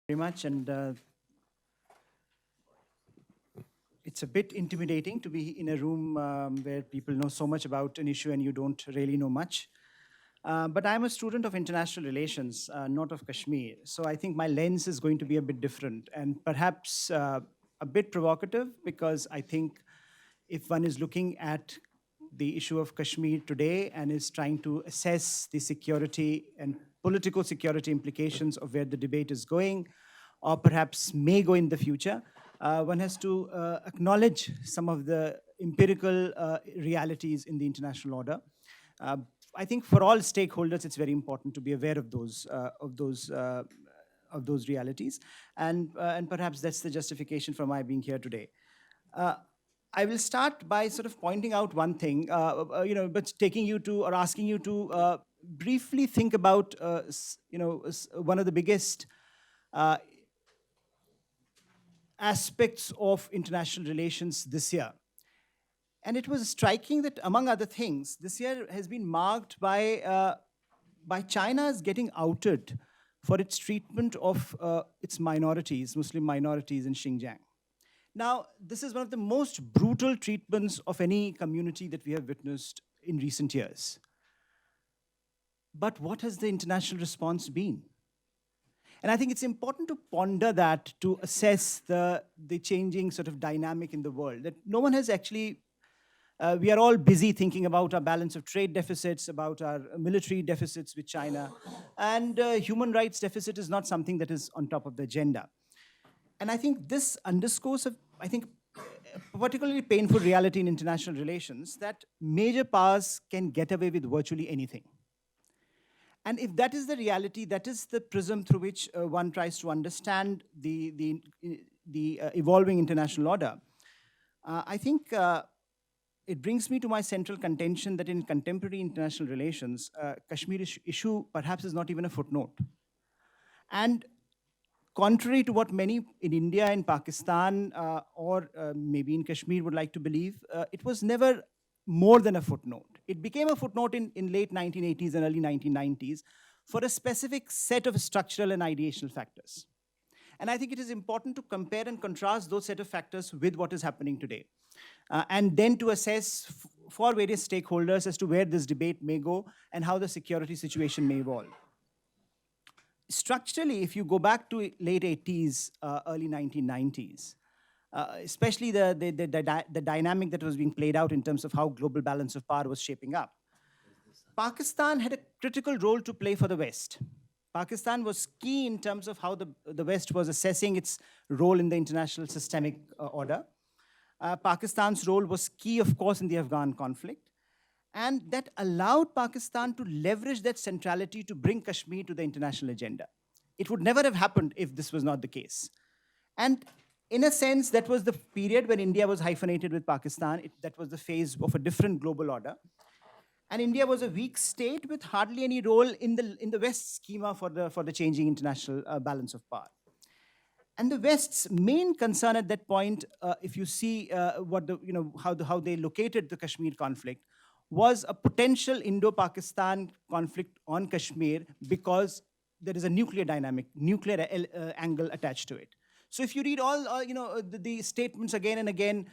Very much, and it's a bit intimidating to be in a room where people know so much about an issue and you don't really know much. But I'm a student of international relations, not of Kashmir. So I think my lens is going to be a bit different and perhaps a bit provocative, because I think if one is looking at the issue of Kashmir today and is trying to assess the security and political security implications of where the debate is going, or perhaps may go in the future, one has to acknowledge some of the empirical realities in the international order. Uh, I think for all stakeholders, it's very important to be aware of those realities, and perhaps that's the justification for my being here today. Uh, I will start by sort of pointing out one thing, but taking you to or asking you to briefly think about, one of the biggest uh, aspects of international relations this year. And it was striking that, among other things, this year has been marked by China's getting outed for its treatment of its minorities, Muslim minorities in Xinjiang. Now, this is one of the most brutal treatments of any community that we have witnessed in recent years. But what has the international response been? And I think it's important to ponder that, to assess the changing sort of dynamic in the world, that no one has actually, we are all busy thinking about our balance of trade deficits, about our military deficits with China, and human rights deficit is not something that is on top of the agenda. And I think this underscores a particularly painful reality in international relations, that major powers can get away with virtually anything. And if that is the reality, that is the prism through which one tries to understand the evolving international order, I think it brings me to my central contention that in contemporary international relations, Kashmir issue perhaps is not even a footnote. And contrary to what many in India and Pakistan or maybe in Kashmir would like to believe, it was never more than a footnote. It became a footnote in late 1980s and early 1990s for a specific set of structural and ideational factors. And I think it is important to compare and contrast those set of factors with what is happening today. And then to assess for various stakeholders as to where this debate may go and how the security situation may evolve. Structurally, if you go back to late 80s, early 1990s, especially the dynamic that was being played out in terms of how global balance of power was shaping up, Pakistan had a critical role to play for the West. Pakistan was key in terms of how the West was assessing its role in the international systemic order. Pakistan's role was key, of course, in the Afghan conflict. And that allowed Pakistan to leverage that centrality to bring Kashmir to the international agenda. It would never have happened if this was not the case. And in a sense, that was the period when India was hyphenated with Pakistan. That was the phase of a different global order. And India was a weak state with hardly any role in the West schema for the changing international balance of power. And the West's main concern at that point, if you see how they located the Kashmir conflict, was a potential Indo-Pakistan conflict on Kashmir, because there is a nuclear angle attached to it. So if you read all the statements again and again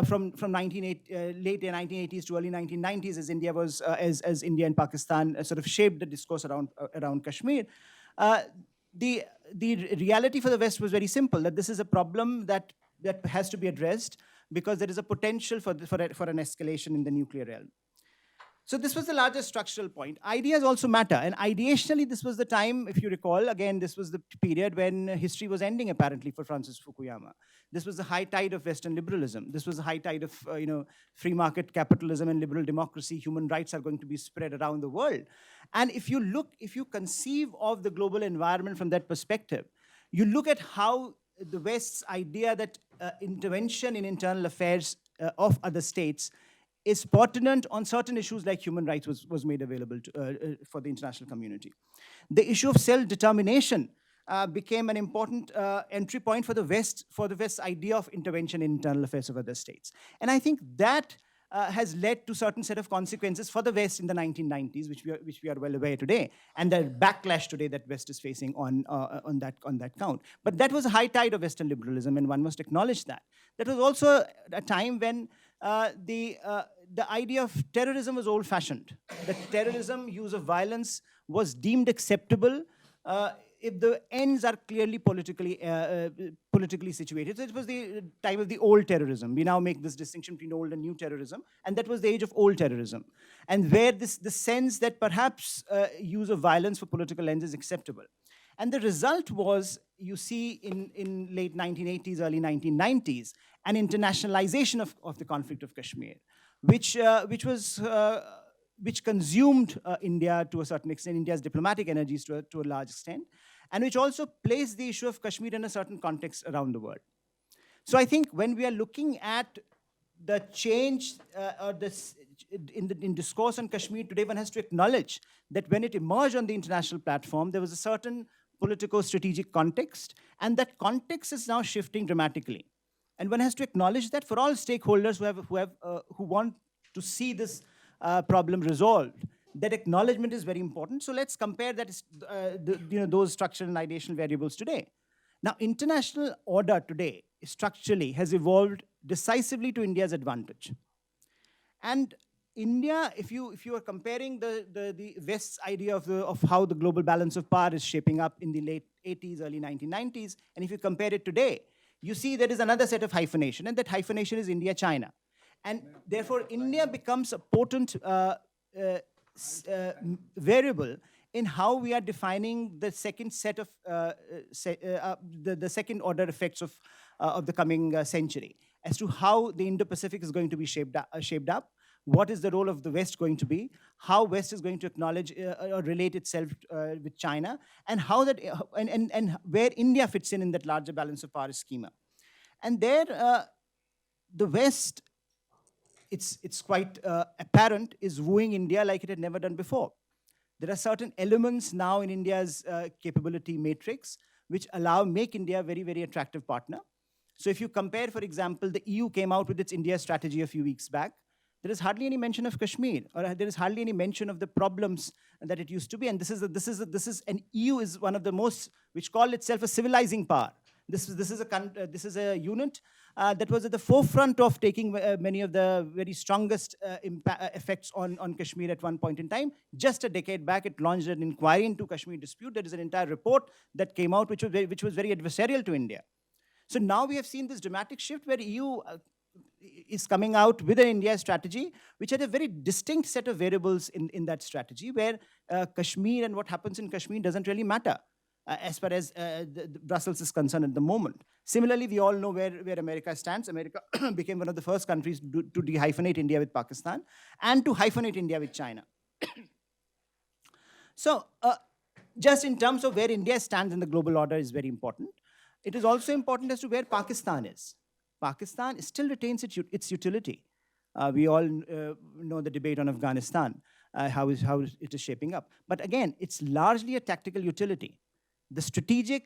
from late 1980s to early 1990s, as India was as India and Pakistan sort of shaped the discourse around Kashmir, the reality for the West was very simple: that this is a problem that has to be addressed because there is a potential for an escalation in the nuclear realm. So this was the largest structural point. Ideas also matter. And ideationally, this was the time, if you recall, again, this was the period when history was ending, apparently, for Francis Fukuyama. This was the high tide of Western liberalism. This was the high tide of free market capitalism and liberal democracy. Human rights are going to be spread around the world. And if you conceive of the global environment from that perspective, you look at how the West's idea that intervention in internal affairs of other states is pertinent on certain issues like human rights was made available for the international community. The issue of self-determination became an important entry point for the West's idea of intervention in internal affairs of other states. And I think that has led to certain set of consequences for the West in the 1990s, which we are well aware today, and the backlash today that West is facing on that count. But that was a high tide of Western liberalism, and one must acknowledge that. That was also a time when the idea of terrorism was old-fashioned. That terrorism, use of violence, was deemed acceptable if the ends are clearly politically situated. So it was the time of the old terrorism. We now make this distinction between old and new terrorism, and that was the age of old terrorism, and where the sense that perhaps use of violence for political ends is acceptable. And the result was, you see, in late 1980s, early 1990s, an internationalization of the conflict of Kashmir, which consumed India to a certain extent, India's diplomatic energies to a large extent, and which also placed the issue of Kashmir in a certain context around the world. So I think when we are looking at the change or this in discourse on Kashmir today, one has to acknowledge that when it emerged on the international platform, there was a certain politico-strategic context, and that context is now shifting dramatically. And one has to acknowledge that for all stakeholders who want to see this problem resolved, that acknowledgement is very important. So let's compare that those structural and ideational variables today. Now, international order today structurally has evolved decisively to India's advantage. And India, if you are comparing the West's idea of how the global balance of power is shaping up in the late 80s, early 1990s, and if you compare it today, you see there is another set of hyphenation, and that hyphenation is India-China. And therefore, India becomes a potent variable in how we are defining the second set of the second order effects of the coming century, as to how the Indo-Pacific is going to be shaped up. What is the role of the West going to be? How West is going to acknowledge or relate itself with China, and how that and where India fits in that larger balance of power schema. And there, the West, it's quite apparent, is wooing India like it had never done before. There are certain elements now in India's capability matrix which make India a very, very attractive partner. So if you compare, for example, the EU came out with its India strategy a few weeks back. There is hardly any mention of Kashmir, or there is hardly any mention of the problems that it used to be. And and EU is one of the most, which call itself a civilizing power. This is a unit that was at the forefront of taking many of the very strongest effects on Kashmir at one point in time. Just a decade back, it launched an inquiry into Kashmir dispute. There is an entire report that came out which was very adversarial to India. So now we have seen this dramatic shift where EU is coming out with an India strategy, which had a very distinct set of variables in that strategy, where Kashmir and what happens in Kashmir doesn't really matter as far as Brussels is concerned at the moment. Similarly, we all know where America stands. America became one of the first countries to dehyphenate India with Pakistan and to hyphenate India with China. So just in terms of where India stands in the global order is very important. It is also important as to where Pakistan is. Pakistan still retains its utility. We all know the debate on Afghanistan, how it is shaping up. But again, it's largely a tactical utility. The strategic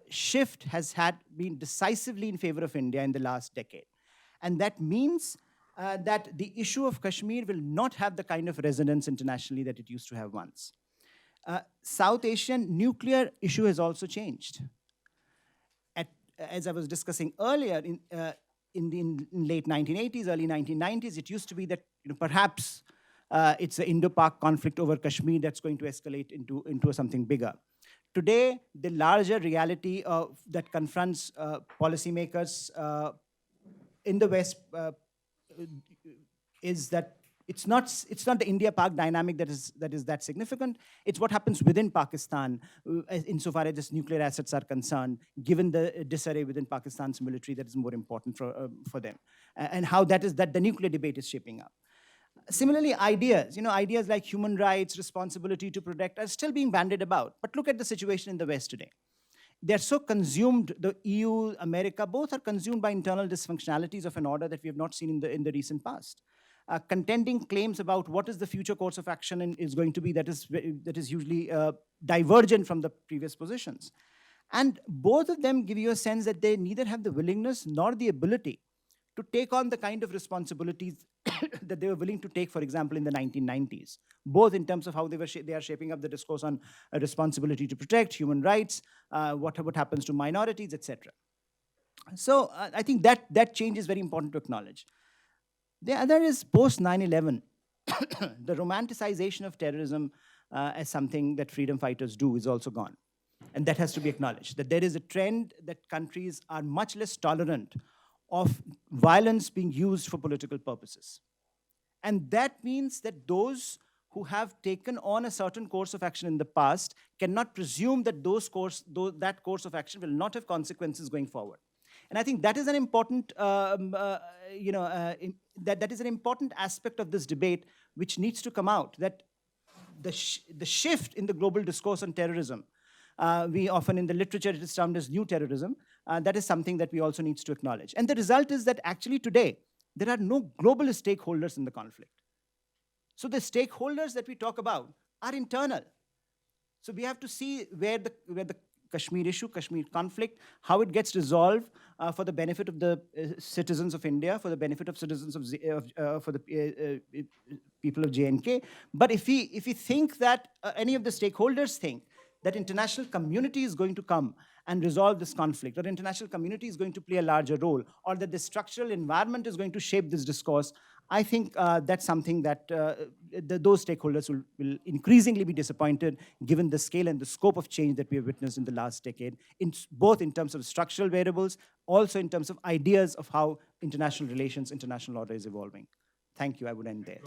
shift has been decisively in favor of India in the last decade. And that means that the issue of Kashmir will not have the kind of resonance internationally that it used to have once. South Asian nuclear issue has also changed. As I was discussing earlier, in late 1980s, early 1990s, it used to be that perhaps it's the Indo-Pak conflict over Kashmir that's going to escalate into something bigger. Today, the larger reality that confronts policymakers in the West is that it's not the India-Pak dynamic that is that significant. It's what happens within Pakistan, insofar as its nuclear assets are concerned, given the disarray within Pakistan's military, that is more important for them, and how that the nuclear debate is shaping up. Similarly, ideas like human rights, responsibility to protect, are still being bandied about. But look at the situation in the West today. They're so consumed, the EU, America, both are consumed by internal dysfunctionalities of an order that we have not seen in the recent past. Contending claims about what is the future course of action is going to be that is usually divergent from the previous positions. And both of them give you a sense that they neither have the willingness nor the ability to take on the kind of responsibilities that they were willing to take, for example, in the 1990s, both in terms of how they are shaping up the discourse on a responsibility to protect human rights, what happens to minorities, etc. So I think that change is very important to acknowledge. The other is post 9/11, the romanticization of terrorism as something that freedom fighters do is also gone. And that has to be acknowledged, that there is a trend that countries are much less tolerant of violence being used for political purposes. And that means that those who have taken on a certain course of action in the past cannot presume that that course of action will not have consequences going forward. And I think that is an important, that is an important aspect of this debate, which needs to come out. That the shift in the global discourse on terrorism, we often in the literature it is termed as new terrorism. That is something that we also need to acknowledge. And the result is that actually today there are no globalist stakeholders in the conflict. So the stakeholders that we talk about are internal. So we have to see where the Kashmir issue, Kashmir conflict, how it gets resolved for the benefit of the citizens of India, for the benefit of citizens of for the people of J&K. But if we think that any of the stakeholders think that international community is going to come and resolve this conflict, or international community is going to play a larger role, or that the structural environment is going to shape this discourse, I think that's something that those stakeholders will increasingly be disappointed, given the scale and the scope of change that we have witnessed in the last decade, both in terms of structural variables, also in terms of ideas of how international relations, international order is evolving. Thank you. I would end there.